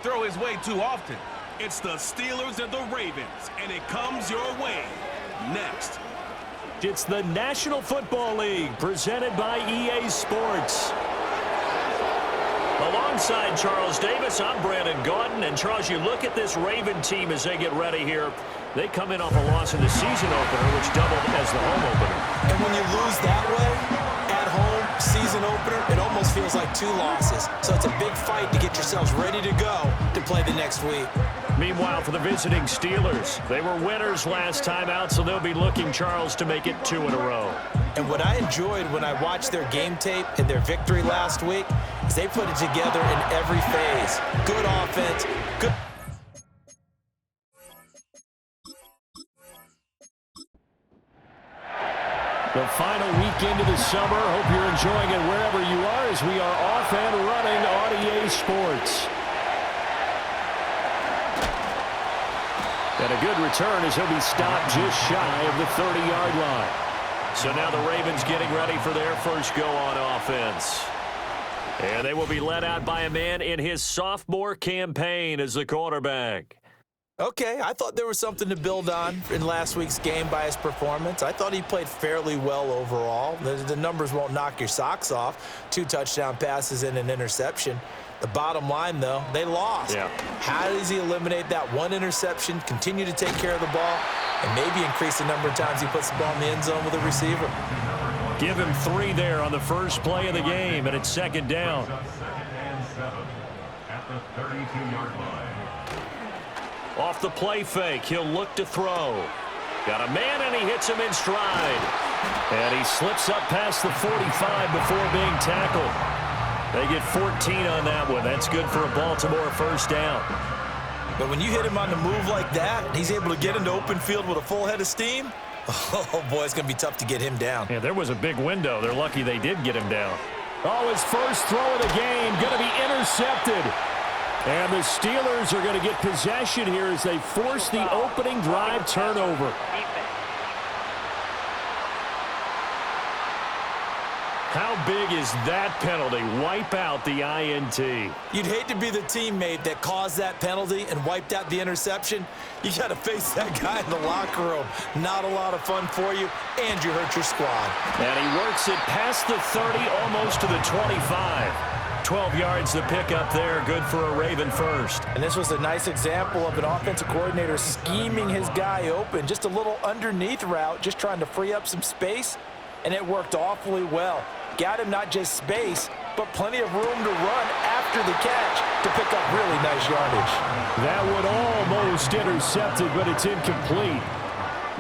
throw his way too often. It's the Steelers and the Ravens, and it comes your way next. It's the National Football League presented by EA Sports. Alongside Charles Davis, I'm Brandon Gaudin. And Charles, you look at this Raven team as they get ready here. They come in off a loss in the season opener, which doubled as the home opener. And when you lose that way, at home, season opener, it almost feels like 2 losses. So it's a big fight to get yourselves ready to go to play the next week. Meanwhile, for the visiting Steelers, they were winners last time out, so they'll be looking, Charles, to make it 2 in a row. And what I enjoyed when I watched their game tape and their victory last week is they put it together in every phase. Good offense, good. The final week into the summer. Hope you're enjoying it wherever you are as we are off and running on EA Sports. And a good return as he'll be stopped just shy of the 30-yard line. So now the Ravens getting ready for their first go on offense. And they will be led out by a man in his sophomore campaign as the quarterback. Okay, I thought there was something to build on in last week's game by his performance. I thought he played fairly well overall. The numbers won't knock your socks off. 2 touchdown passes and an interception. The bottom line, though, they lost. Yeah. How does he eliminate that 1 interception, continue to take care of the ball, and maybe increase the number of times he puts the ball in the end zone with a receiver? Give him 3 there on the first play of the game, and it's 2nd down. At the 32-yard line. Off the play fake, he'll look to throw. Got a man, and he hits him in stride. And he slips up past the 45 before being tackled. They get 14 on that one. That's good for a Baltimore first down. But when you hit him on the move like that, and he's able to get into open field with a full head of steam, oh, boy, it's going to be tough to get him down. Yeah, there was a big window. They're lucky they did get him down. Oh, his first throw of the game going to be intercepted. And the Steelers are going to get possession here as they force the opening drive turnover. How big is that penalty? Wipe out the INT. You'd hate to be the teammate that caused that penalty and wiped out the interception. You got to face that guy in the locker room. Not a lot of fun for you, and you hurt your squad. And he works it past the 30, almost to the 25. 12 yards to pick up there. Good for a Raven first. And this was a nice example of an offensive coordinator scheming his guy open. Just a little underneath route, just trying to free up some space, and it worked awfully well. Got him not just space, but plenty of room to run after the catch to pick up really nice yardage. That one almost intercepted, but it's incomplete.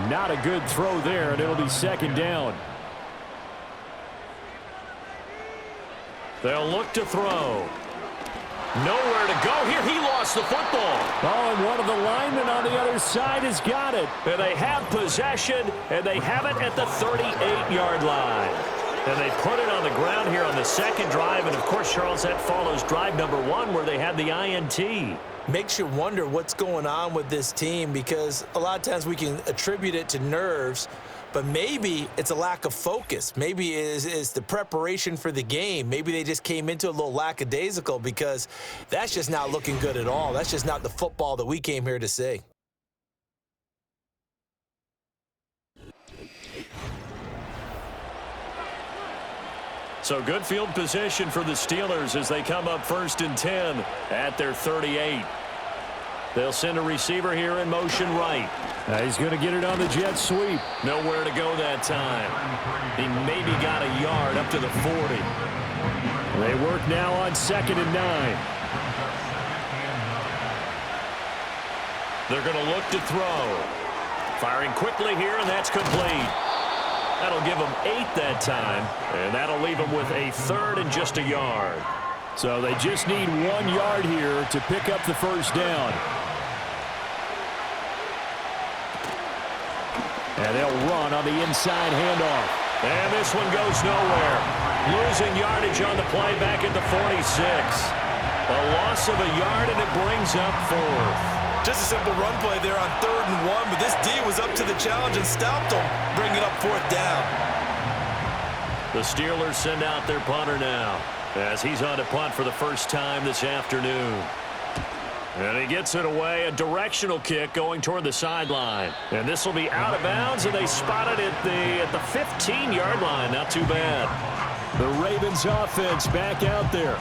Not a good throw there, and it'll be 2nd down. They'll look to throw. Nowhere to go here. He lost the football. Oh, and one of the linemen on the other side has got it. And they have possession, and they have it at the 38-yard line. And they put it on the ground here on the 2nd drive. And, of course, Charles, that follows drive number 1 where they had the INT. Makes you wonder what's going on with this team because a lot of times we can attribute it to nerves, but maybe it's a lack of focus. Maybe it's the preparation for the game. Maybe they just came into a little lackadaisical because that's just not looking good at all. That's just not the football that we came here to see. So good field position for the Steelers as they come up 1st and 10 at their 38. They'll send a receiver here in motion right. He's going to get it on the jet sweep. Nowhere to go that time. He maybe got a yard up to the 40. They work now on 2nd and 9. They're going to look to throw. Firing quickly here, and that's complete. That'll give them 8 that time, and that'll leave them with a 3rd and just a yard. So they just need 1 yard here to pick up the first down. And they'll run on the inside handoff. And this one goes nowhere. Losing yardage on the play back at the 46. A loss of a yard, and it brings up 4th. Just a simple run play there on 3rd and 1, but this D was up to the challenge and stopped them, bringing up 4th down. The Steelers send out their punter now as he's on to punt for the first time this afternoon. And he gets it away, a directional kick going toward the sideline. And this will be out of bounds, and they spot it at the 15-yard line. Not too bad. The Ravens offense back out there.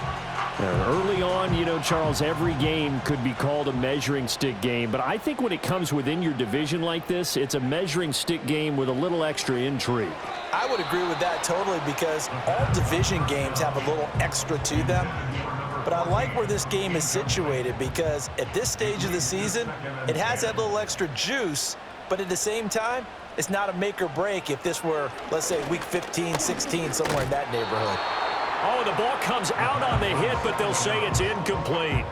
Early on, you know, Charles, every game could be called a measuring stick game. But I think when it comes within your division like this, it's a measuring stick game with a little extra intrigue. I would agree with that totally because all division games have a little extra to them. But I like where this game is situated because at this stage of the season, it has that little extra juice, but at the same time, it's not a make or break if this were, let's say, week 15, 16, somewhere in that neighborhood. Oh, the ball comes out on the hit, but they'll say it's incomplete.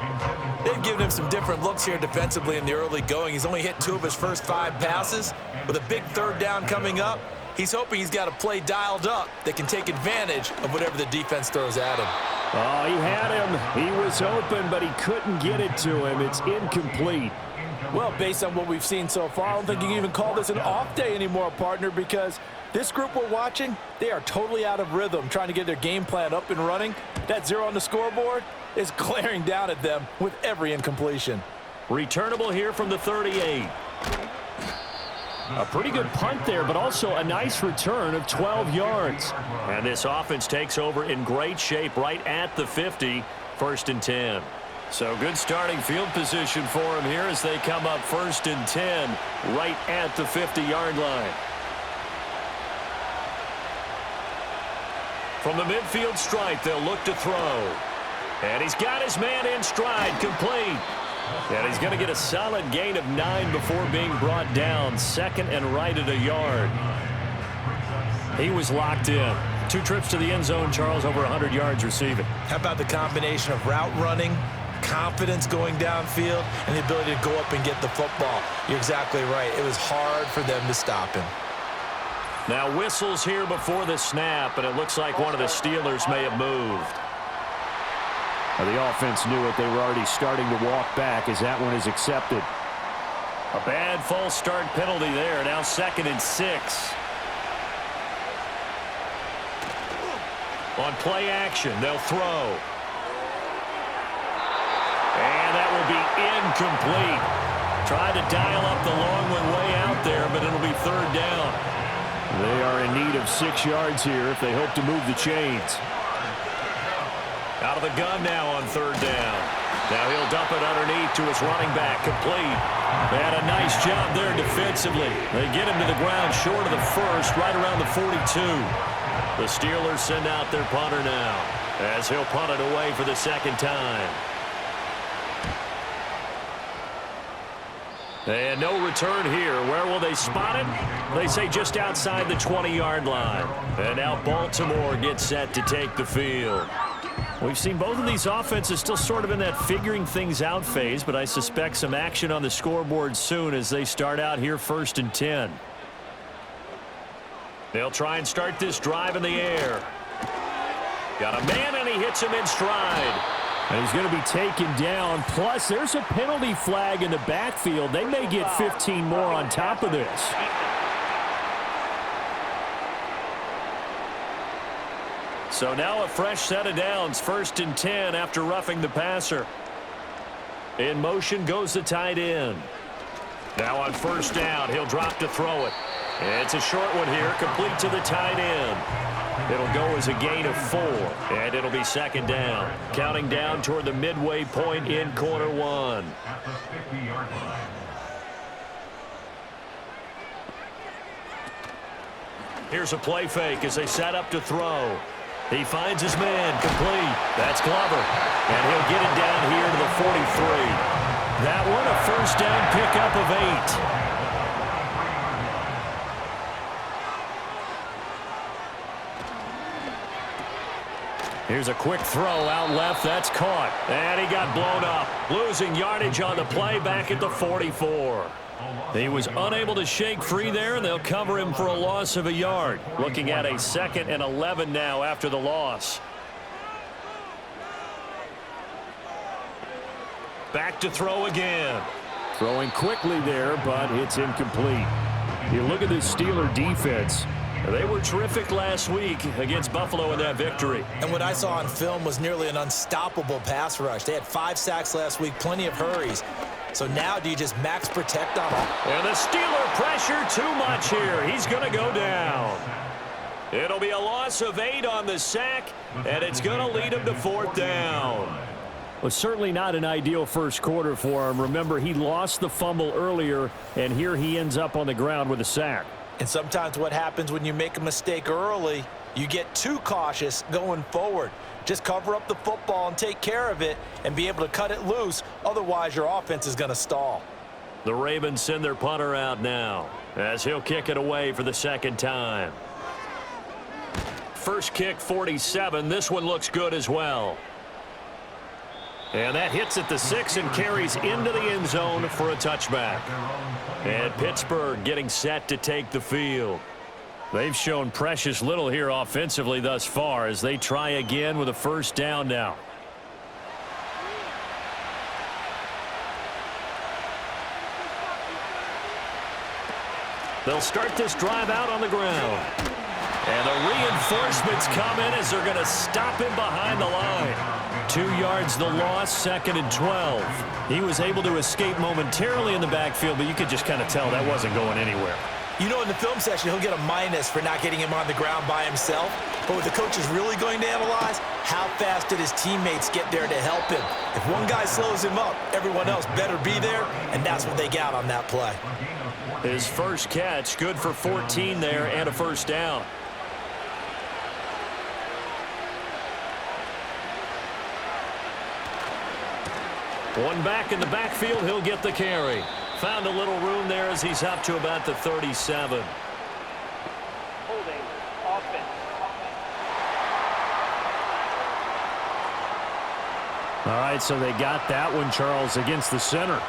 They've given him some different looks here defensively in the early going. He's only hit 2 of his first 5 passes. With a big third down coming up, he's hoping he's got a play dialed up that can take advantage of whatever the defense throws at him. Oh, he had him. He was open, but he couldn't get it to him. It's incomplete. Well, based on what we've seen so far, I don't think you can even call this an off day anymore, partner, because this group we're watching, they are totally out of rhythm, trying to get their game plan up and running. That 0 on the scoreboard is glaring down at them with every incompletion. Returnable here from the 38. A pretty good punt there, but also a nice return of 12 yards. And this offense takes over in great shape right at the 50, 1st and 10. So good starting field position for them here as they come up 1st and 10 right at the 50-yard line. From the midfield stripe, they'll look to throw. And he's got his man in stride, complete. And he's going to get a solid gain of 9 before being brought down. 2nd and right at a yard. He was locked in. 2 trips to the end zone, Charles, over 100 yards receiving. How about the combination of route running, confidence going downfield, and the ability to go up and get the football? You're exactly right. It was hard for them to stop him. Now whistles here before the snap, and it looks like one of the Steelers may have moved. Well, the offense knew it. They were already starting to walk back as that one is accepted. A bad false start penalty there. Now 2nd and 6. On play action, they'll throw. And that will be incomplete. Tried to dial up the long one way out there, but it'll be 3rd down. They are in need of 6 yards here if they hope to move the chains. Out of the gun now on 3rd down. Now he'll dump it underneath to his running back, complete. They had a nice job there defensively. They get him to the ground short of the 1st, right around the 42. The Steelers send out their punter now as he'll punt it away for the 2nd time. And no return here. Where will they spot it? They say just outside the 20-yard line. And now Baltimore gets set to take the field. We've seen both of these offenses still sort of in that figuring things out phase, but I suspect some action on the scoreboard soon as they start out here 1st and 10. They'll try and start this drive in the air. Got a man, and he hits him in stride. And he's going to be taken down. Plus, there's a penalty flag in the backfield. They may get 15 more on top of this. So now a fresh set of downs, 1st and 10 after roughing the passer. In motion goes the tight end. Now on 1st down, he'll drop to throw it. It's a short one here, complete to the tight end. It'll go as a gain of 4, and it'll be 2nd down. Counting down toward the midway point in quarter 1. At the 50-yard line. Here's a play fake as they set up to throw. He finds his man, complete. That's Glover, and he'll get it down here to the 43. That one a 1st down pickup of 8. Here's a quick throw out left. That's caught. And he got blown up. Losing yardage on the play back at the 44. He was unable to shake free there, and they'll cover him for a loss of a yard. Looking at a 2nd and 11 now after the loss. Back to throw again. Throwing quickly there, but it's incomplete. You look at this Steeler defense. They were terrific last week against Buffalo in that victory. And what I saw on film was nearly an unstoppable pass rush. They had 5 sacks last week, plenty of hurries. So now do you just max protect on them? And the Steeler pressure too much here. He's going to go down. It'll be a loss of 8 on the sack, and it's going to lead him to 4th down. Well, certainly not an ideal first quarter for him. Remember, he lost the fumble earlier, and here he ends up on the ground with a sack. And sometimes what happens when you make a mistake early, you get too cautious going forward. Just cover up the football and take care of it and be able to cut it loose. Otherwise, your offense is going to stall. The Ravens send their punter out now as he'll kick it away for the second time. First kick, 47. This one looks good as well. And that hits at the 6 and carries into the end zone for a touchback. And Pittsburgh getting set to take the field. They've shown precious little here offensively thus far as they try again with a first down now. They'll start this drive out on the ground. And the reinforcements come in as they're going to stop him behind the line. 2 yards the loss, 2nd and 12. He was able to escape momentarily in the backfield, but you could just kind of tell that wasn't going anywhere. You know, in the film session, he'll get a minus for not getting him on the ground by himself. But what the coach is really going to analyze, how fast did his teammates get there to help him? If one guy slows him up, everyone else better be there, and that's what they got on that play. His first catch, good for 14 there and a first down. One back in the backfield, he'll get the carry. Found a little room there as he's up to about the 37. Holding offense. All right, so they got that one, Charles, against the center.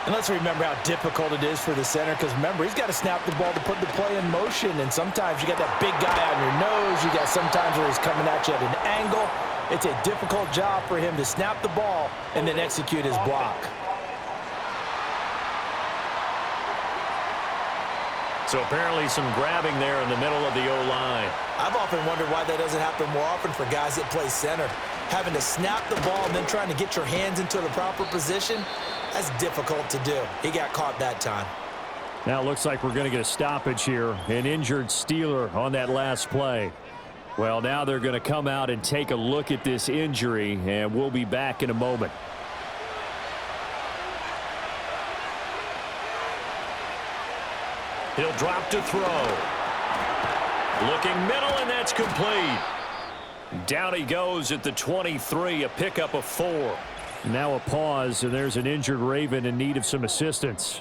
And let's remember how difficult it is for the center, because remember, he's got to snap the ball to put the play in motion, and sometimes you got that big guy on your nose. You got sometimes where he's coming at you at an angle. It's a difficult job for him to snap the ball and then execute his block. So apparently some grabbing there in the middle of the O-line. I've often wondered why that doesn't happen more often for guys that play center. Having to snap the ball and then trying to get your hands into the proper position, that's difficult to do. He got caught that time. Now it looks like we're going to get a stoppage here. An injured Steeler on that last play. Well, now they're going to come out and take a look at this injury, and we'll be back in a moment. He'll drop to throw. Looking middle, and that's complete. Down he goes at the 23, a pickup of 4. Now a pause, and there's an injured Raven in need of some assistance.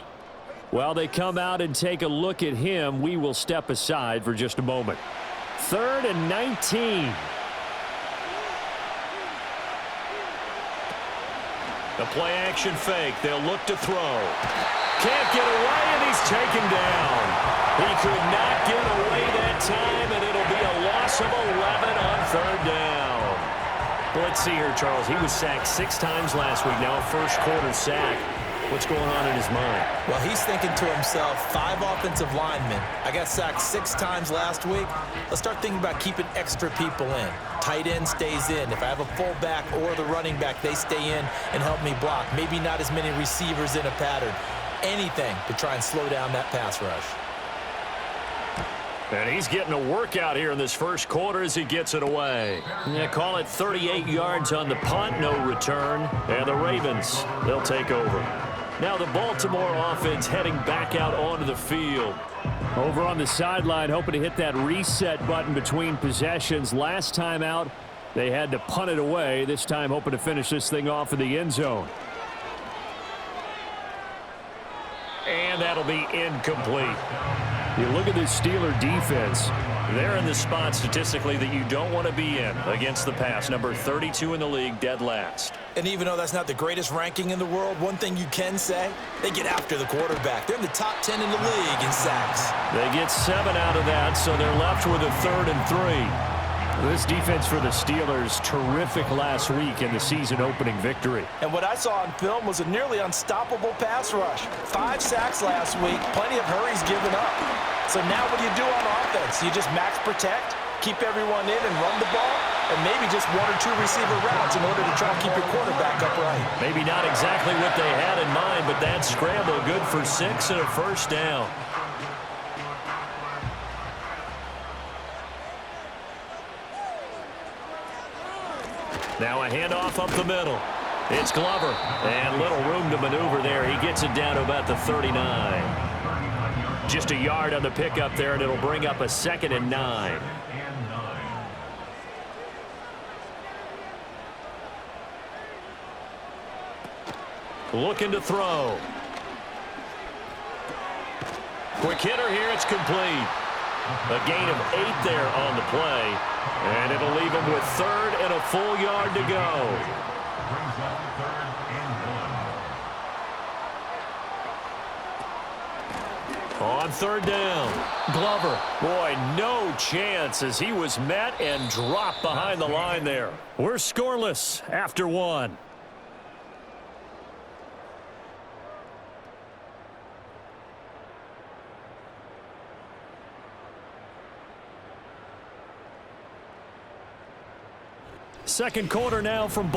While they come out and take a look at him, we will step aside for just a moment. 3rd and 19. The play action fake. They'll look to throw. Can't get away, and he's taken down. He could not get away that time, and it'll be a loss of 11 on 3rd down. Well, let's see here, Charles. He was sacked 6 times last week. Now a first quarter sack. What's going on in his mind? Well, he's thinking to himself, 5 offensive linemen. I got sacked 6 times last week. Let's start thinking about keeping extra people in. Tight end stays in. If I have a fullback or the running back, they stay in and help me block. Maybe not as many receivers in a pattern. Anything to try and slow down that pass rush. And he's getting a workout here in this first quarter as he gets it away. Yeah, call it 38 yards on the punt, no return. And the Ravens, they'll take over. Now the Baltimore offense heading back out onto the field. Over on the sideline, hoping to hit that reset button between possessions. Last time out, they had to punt it away. This time hoping to finish this thing off in the end zone. And that'll be incomplete. You look at this Steeler defense. They're in the spot statistically that you don't want to be in against the pass. Number 32 in the league, dead last. And even though that's not the greatest ranking in the world, one thing you can say, they get after the quarterback. They're in the top 10 in the league in sacks. They get 7 out of that, so they're left with a 3rd and 3. This defense for the Steelers, terrific last week in the season-opening victory. And what I saw on film was a nearly unstoppable pass rush. 5 sacks last week, plenty of hurries given up. So now what do you do on offense? You just max protect, keep everyone in and run the ball, and maybe just 1 or 2 receiver routes in order to try and keep your quarterback upright. Maybe not exactly what they had in mind, but that scramble good for 6 and a first down. Now a handoff up the middle. It's Glover. And little room to maneuver there. He gets it down to about the 39. Just a yard on the pickup there, and it'll bring up a 2nd and 9. Looking to throw. Quick hitter here. It's complete. A gain of 8 there on the play. And it'll leave him with 3rd and a full yard to go. On 3rd down, Glover. Boy, no chance as he was met and dropped behind the line there. We're scoreless after 1. Second quarter now from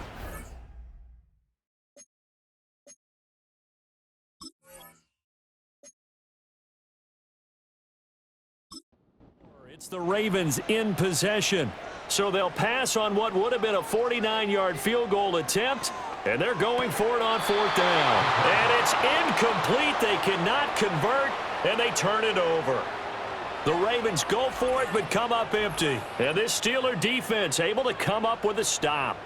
It's the Ravens in possession. So they'll pass on what would have been a 49-yard field goal attempt, and they're going for it on 4th down. And it's incomplete. They cannot convert, and they turn it over. The Ravens go for it, but come up empty. And this Steeler defense able to come up with a stop.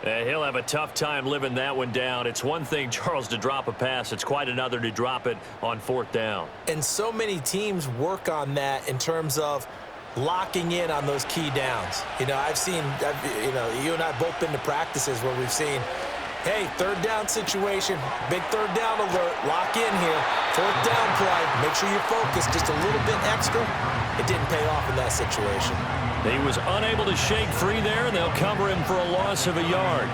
He'll have a tough time living that one down. It's one thing, Charles, to drop a pass. It's quite another to drop it on 4th down. And so many teams work on that in terms of locking in on those key downs. You know, you and I have both been to practices where we've seen, hey, 3rd down situation, big 3rd down alert, lock in here, 4th down play, make sure you focus just a little bit extra. It didn't pay off in that situation. He was unable to shake free there, and they'll cover him for a loss of a yard.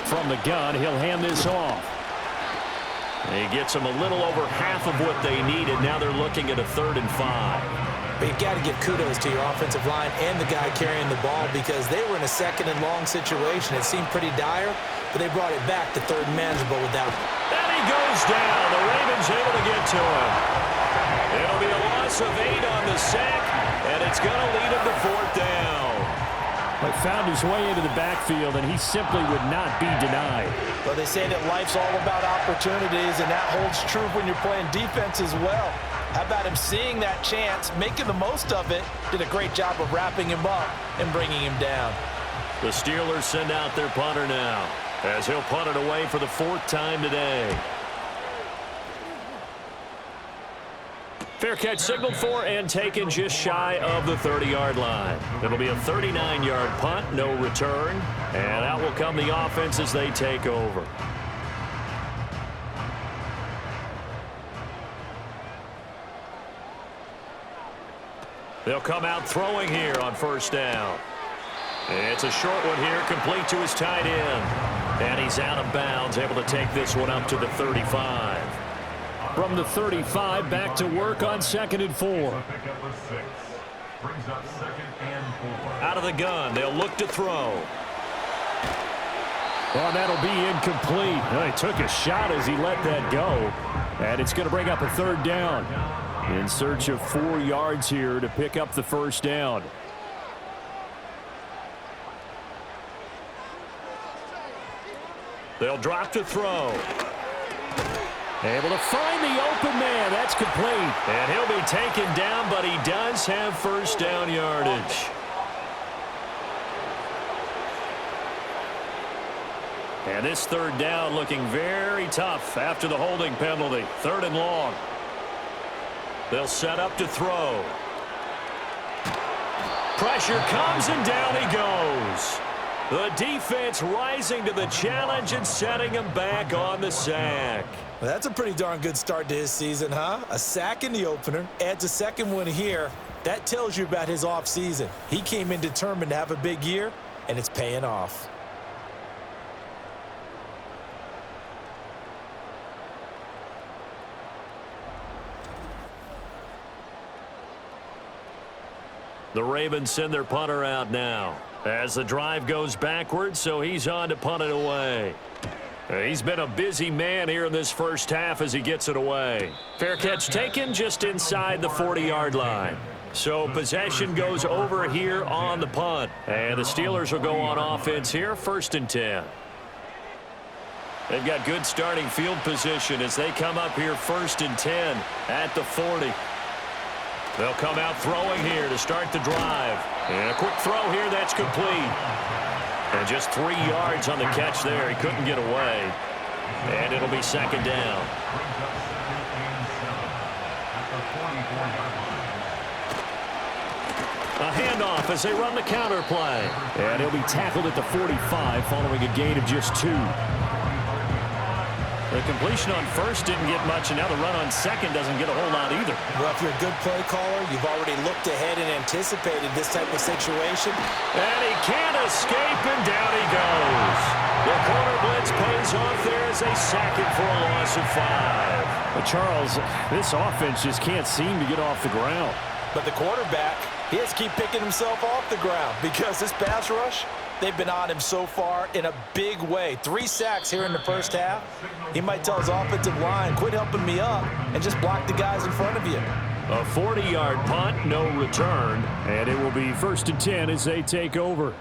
From the gun, he'll hand this off. He gets them a little over half of what they needed. Now they're looking at a 3rd and 5. But you got to give kudos to your offensive line and the guy carrying the ball because they were in a 2nd and long situation. It seemed pretty dire, but they brought it back to 3rd and manageable without. And he goes down. The Ravens able to get to him. It'll be a loss of 8 on the sack, and it's going to lead him to 4th down. But found his way into the backfield, and he simply would not be denied. Well, they say that life's all about opportunities, and that holds true when you're playing defense as well. How about him seeing that chance, making the most of it, did a great job of wrapping him up and bringing him down. The Steelers send out their punter now, as he'll punt it away for the 4th time today. Fair catch signaled for and taken just shy of the 30-yard line. It'll be a 39-yard punt, no return, and out will come the offense as they take over. They'll come out throwing here on 1st down. It's a short one here, complete to his tight end. And he's out of bounds, able to take this one up to the 35. From the 35, back to work on 2nd and 4. Out of the gun, they'll look to throw. Well, that'll be incomplete. Well, he took a shot as he let that go. And it's going to bring up a 3rd down. In search of 4 yards here to pick up the 1st down. They'll drop to throw. Able to find the open man. That's complete. And he'll be taken down, but he does have 1st down yardage. And this 3rd down looking very tough after the holding penalty. 3rd and long. They'll set up to throw. Pressure comes, and down he goes. The defense rising to the challenge and setting him back on the sack. Well, that's a pretty darn good start to his season, huh? A sack in the opener, adds a 2nd one here. That tells you about his offseason. He came in determined to have a big year, and it's paying off. The Ravens send their punter out now as the drive goes backwards, so he's on to punt it away. He's been a busy man here in this first half as he gets it away. Fair catch taken just inside the 40-yard line. So possession goes over here on the punt. And the Steelers will go on offense here, 1st and 10. They've got good starting field position as they come up here 1st and 10 at the 40. They'll come out throwing here to start the drive. And a quick throw here, that's complete. And just 3 yards on the catch there. He couldn't get away. And it'll be 2nd down. A handoff as they run the counter play. And he'll be tackled at the 45 following a gain of just 2. The completion on 1st didn't get much, and now the run on 2nd doesn't get a whole lot either. Well, if you're a good play caller, you've already looked ahead and anticipated this type of situation. And he can't escape, and down he goes. The corner blitz pays off there as they sack it for a loss of 5. But Charles, this offense just can't seem to get off the ground. But the quarterback, he has to keep picking himself off the ground because this pass rush, they've been on him so far in a big way. 3 sacks here in the first half. He might tell his offensive line, quit helping me up and just block the guys in front of you. A 40-yard punt, no return. And it will be 1st and 10 as they take over.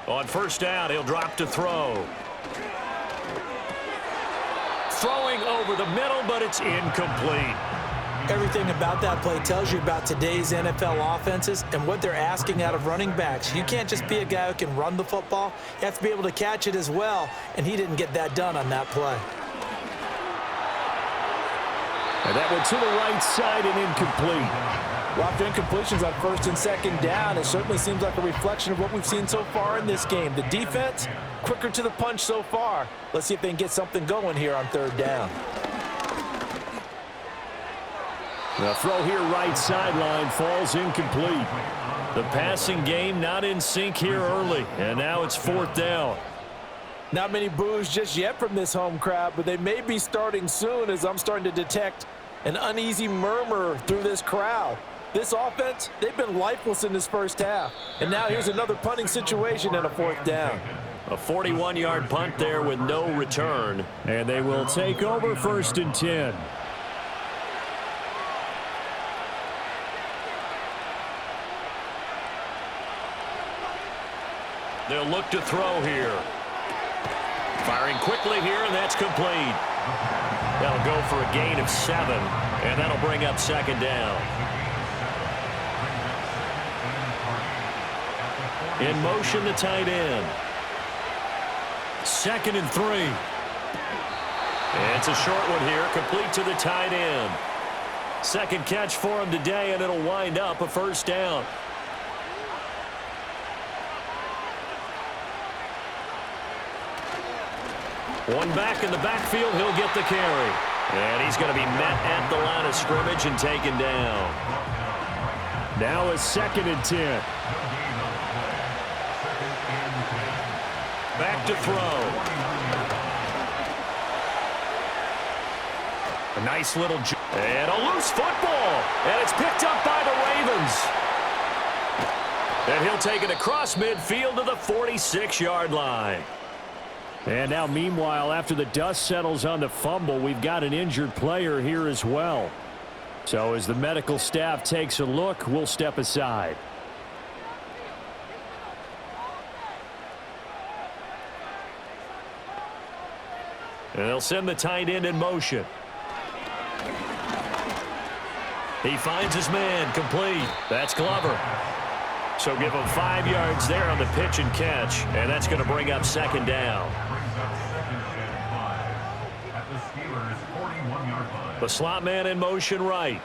On 1st down, he'll drop to throw. Throwing over the middle, but it's incomplete. Everything about that play tells you about today's NFL offenses and what they're asking out of running backs. You can't just be a guy who can run the football. You have to be able to catch it as well, and he didn't get that done on that play. And that went to the right side and incomplete. Lots of incompletions on 1st and 2nd down. It certainly seems like a reflection of what we've seen so far in this game. The defense, quicker to the punch so far. Let's see if they can get something going here on 3rd down. The throw here right sideline falls incomplete. The passing game not in sync here early, and now it's 4th down. Not many boos just yet from this home crowd, but they may be starting soon as I'm starting to detect an uneasy murmur through this crowd. This offense, they've been lifeless in this first half. And now here's another punting situation and a 4th down. A 41-yard punt there with no return. And they will take over 1st and 10. They'll look to throw here. Firing quickly here, and that's complete. That'll go for a gain of 7, and that'll bring up 2nd down. In motion, the tight end. 2nd and 3. It's a short one here, complete to the tight end. 2nd catch for him today, and it'll wind up a 1st down. One back in the backfield, he'll get the carry. And he's going to be met at the line of scrimmage and taken down. Now a 2nd and 10. Back to throw. A nice little and a loose football. And it's picked up by the Ravens. And he'll take it across midfield to the 46-yard line. And now, meanwhile, after the dust settles on the fumble, we've got an injured player here as well. So as the medical staff takes a look, we'll step aside. And they'll send the tight end in motion. He finds his man, complete. That's Glover. So give him 5 yards there on the pitch and catch, and that's going to bring up 2nd down. The slot man in motion right.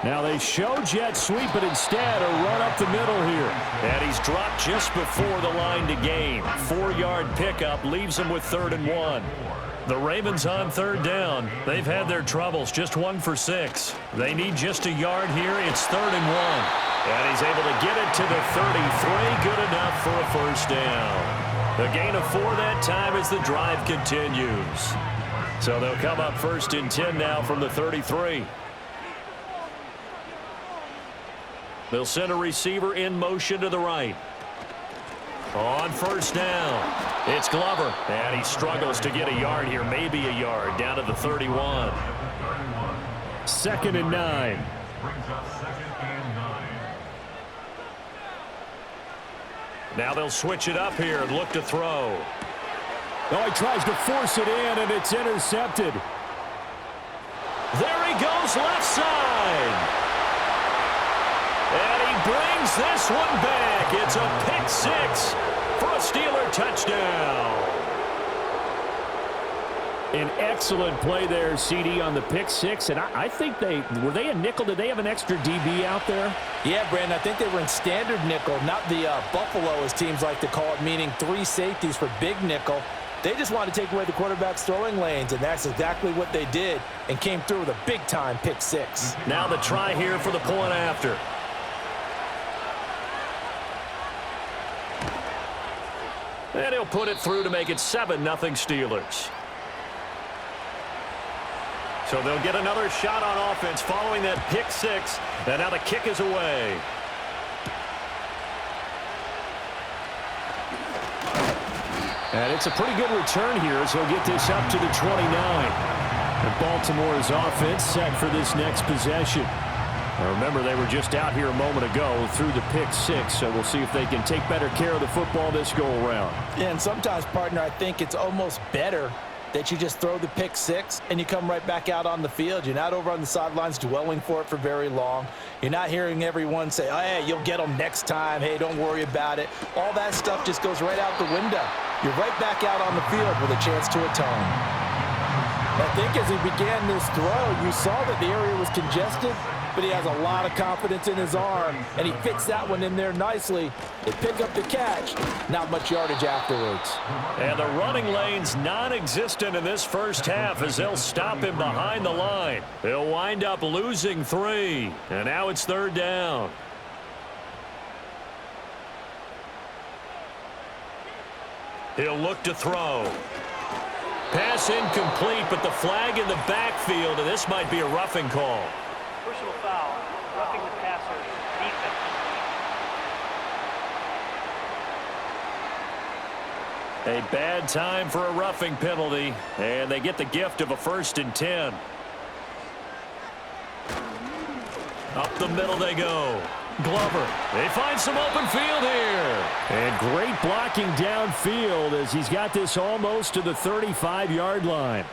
Now they show jet sweep, but instead a run up the middle here. And he's dropped just before the line to gain. 4-yard pickup leaves him with 3rd and 1. The Ravens on 3rd down. They've had their troubles, just 1 for 6. They need just a yard here. It's 3rd and 1. And he's able to get it to the 33. Good enough for a 1st down. The gain of 4 that time as the drive continues. So they'll come up 1st and 10 now from the 33. They'll send a receiver in motion to the right. On 1st down, it's Glover. And he struggles to get a yard here, maybe a yard, down to the 31. 2nd and 9. Brings up 2nd and 9. Now they'll switch it up here and look to throw. Oh, he tries to force it in, and it's intercepted. There he goes, left side. And he brings this one back. It's a pick 6 for a Steeler touchdown. An excellent play there, CD, on the pick 6. And I think were they a nickel? Did they have an extra DB out there? Yeah, Brandon, I think they were in standard nickel, not the Buffalo, as teams like to call it, meaning 3 safeties for big nickel. They just wanted to take away the quarterback's throwing lanes, and that's exactly what they did and came through with a big-time pick 6. Now the try here for the point after. And he'll put it through to make it 7-0 Steelers. So they'll get another shot on offense following that pick 6. And now the kick is away. And it's a pretty good return here as he'll get this up to the 29. And Baltimore's offense set for this next possession. Now remember, they were just out here a moment ago through the pick 6, so we'll see if they can take better care of the football this go-around. Yeah, and sometimes, partner, I think it's almost better that you just throw the pick 6 and you come right back out on the field. You're not over on the sidelines dwelling for it for very long. You're not hearing everyone say, oh, hey, you'll get them next time. Hey, don't worry about it. All that stuff just goes right out the window. You're right back out on the field with a chance to atone. I think as he began this throw, you saw that the area was congested, but he has a lot of confidence in his arm, and he fits that one in there nicely. They pick up the catch, not much yardage afterwards. And the running lane's non-existent in this first half as they'll stop him behind the line. He'll wind up losing 3, and now it's 3rd down. He'll look to throw. Pass incomplete, but the flag in the backfield, and this might be a roughing call. Personal foul, roughing the passer, defense. A bad time for a roughing penalty, and they get the gift of a 1st and 10. Up the middle they go. Glover, they find some open field here. And great blocking downfield as he's got this almost to the 35-yard line.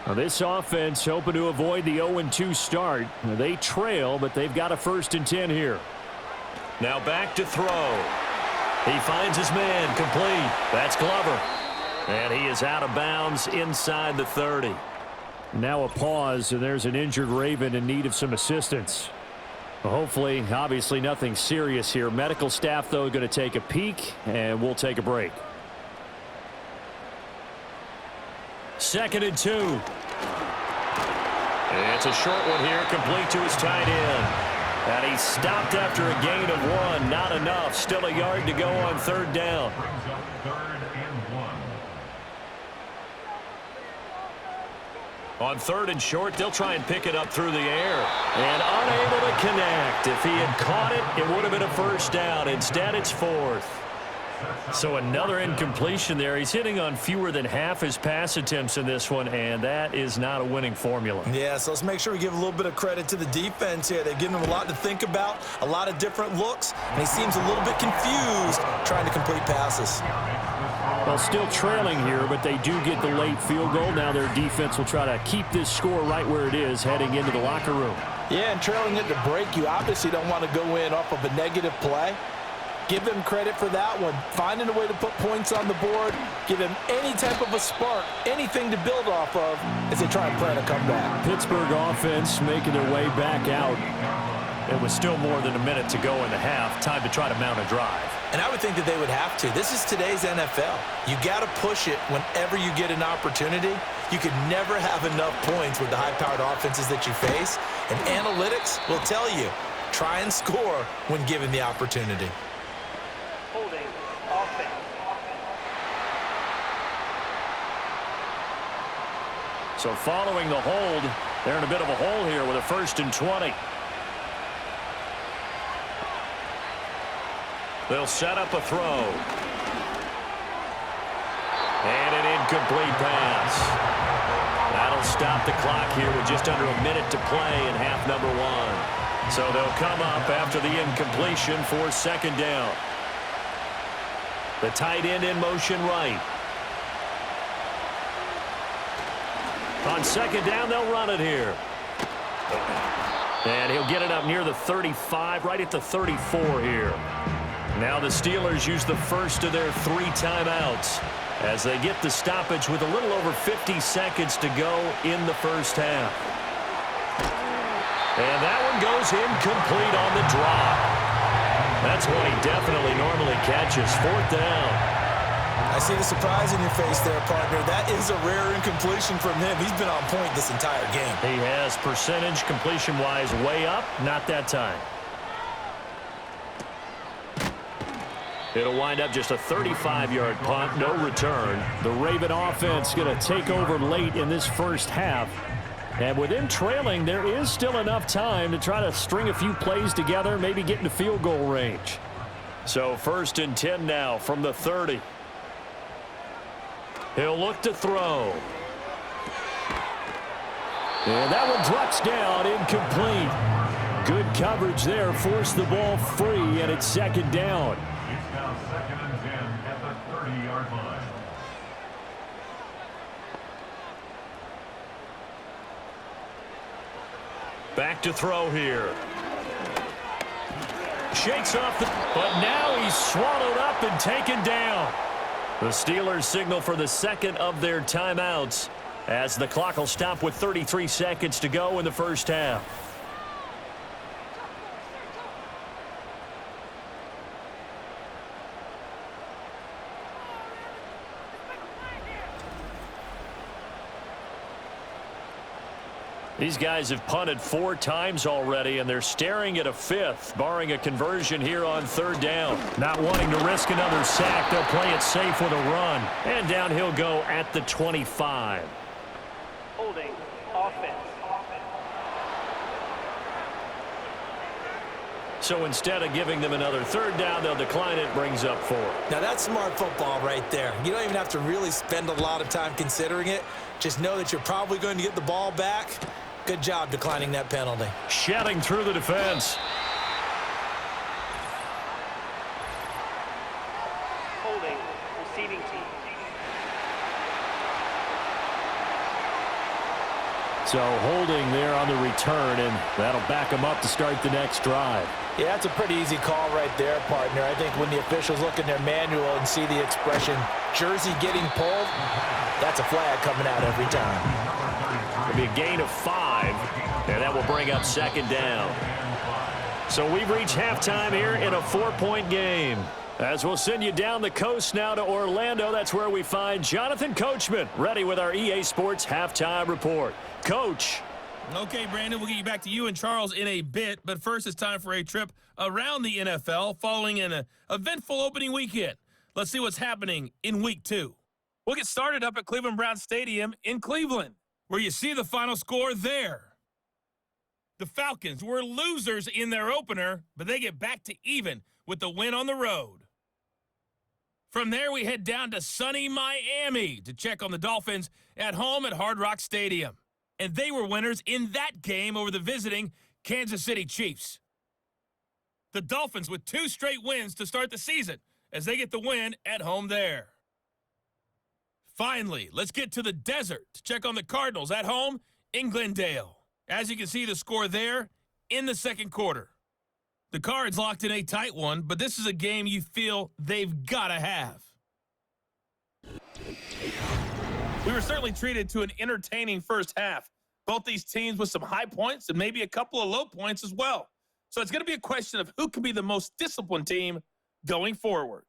Now this offense hoping to avoid the 0-2 start. They trail, but they've got a 1st and 10 here. Now back to throw. He finds his man complete. That's Glover. And he is out of bounds inside the 30. Now a pause, and there's an injured Raven in need of some assistance. Well, hopefully, obviously nothing serious here. Medical staff, though, going to take a peek, and we'll take a break. 2nd and 2. It's a short one here, complete to his tight end. And he's stopped after a gain of 1. Not enough. Still a yard to go on 3rd down. Brings up 3rd and 1. On 3rd and short, they'll try and pick it up through the air. And unable to connect. If he had caught it, it would have been a 1st down. Instead, it's 4th. So another incompletion there. He's hitting on fewer than half his pass attempts in this one, and that is not a winning formula. Yeah, so let's make sure we give a little bit of credit to the defense here. They've given him a lot to think about, a lot of different looks, and he seems a little bit confused trying to complete passes. Well, still trailing here, but they do get the late field goal. Now their defense will try to keep this score right where it is heading into the locker room. Yeah, and trailing it to break, you obviously don't want to go in off of a negative play. Give them credit for that one. Finding a way to put points on the board, give them any type of a spark, anything to build off of as they try and plan a comeback. Pittsburgh offense making their way back out. It was still more than a minute to go in the half. Time to try to mount a drive. And I would think that they would have to. This is today's NFL. You got to push it whenever you get an opportunity. You could never have enough points with the high-powered offenses that you face. And analytics will tell you, try and score when given the opportunity. Holding, offense. So following the hold, they're in a bit of a hole here with a 1st and 20. They'll set up a throw. And an incomplete pass. That'll stop the clock here with just under a minute to play in half number 1. So they'll come up after the incompletion for 2nd down. The tight end in motion right. On 2nd down, they'll run it here. And he'll get it up near the 35, right at the 34 here. Now the Steelers use the first of their 3 timeouts as they get the stoppage with a little over 50 seconds to go in the first half. And that one goes incomplete on the drop. That's one he definitely normally catches. 4th down. I see the surprise in your face there, partner. That is a rare incompletion from him. He's been on point this entire game. He has percentage completion-wise way up. Not that time. It'll wind up just a 35-yard punt, no return. The Raven offense going to take over late in this first half. And with them trailing, there is still enough time to try to string a few plays together, maybe get into field goal range. So 1st and 10 now from the 30. He'll look to throw. And that one drops down, incomplete. Good coverage there, forced the ball free, and it's 2nd down. It's now 2nd and 10 at the 30-yard line. Back to throw here. Shakes off but now he's swallowed up and taken down. The Steelers signal for the 2nd of their timeouts as the clock will stop with 33 seconds to go in the first half. These guys have punted 4 times already, and they're staring at a 5th, barring a conversion here on 3rd down. Not wanting to risk another sack, they'll play it safe with a run. And down he'll go at the 25. Holding offense. So instead of giving them another 3rd down, they'll decline it, brings up 4. Now that's smart football right there. You don't even have to really spend a lot of time considering it. Just know that you're probably going to get the ball back. Good job declining that penalty. Shedding through the defense. Holding receiving team. So holding there on the return, and that'll back them up to start the next drive. Yeah, that's a pretty easy call right there, partner. I think when the officials look in their manual and see the expression, jersey getting pulled, that's a flag coming out every time. It'll be a gain of 5, and that will bring up 2nd down. So we've reached halftime here in a 4-point game. As we'll send you down the coast now to Orlando, that's where we find Jonathan Coachman, ready with our EA Sports Halftime Report. Coach. Okay, Brandon, we'll get you back to you and Charles in a bit, but first it's time for a trip around the NFL following an eventful opening weekend. Let's see what's happening in Week 2. We'll get started up at Cleveland Browns Stadium in Cleveland, where you see the final score there. The Falcons were losers in their opener, but they get back to even with the win on the road. From there, we head down to sunny Miami to check on the Dolphins at home at Hard Rock Stadium. And they were winners in that game over the visiting Kansas City Chiefs. The Dolphins with 2 straight wins to start the season as they get the win at home there. Finally, let's get to the desert to check on the Cardinals at home in Glendale. As you can see the score there in the 2nd quarter. The Cards locked in a tight one, but this is a game you feel they've got to have. We were certainly treated to an entertaining first half. Both these teams with some high points and maybe a couple of low points as well. So it's going to be a question of who can be the most disciplined team going forward.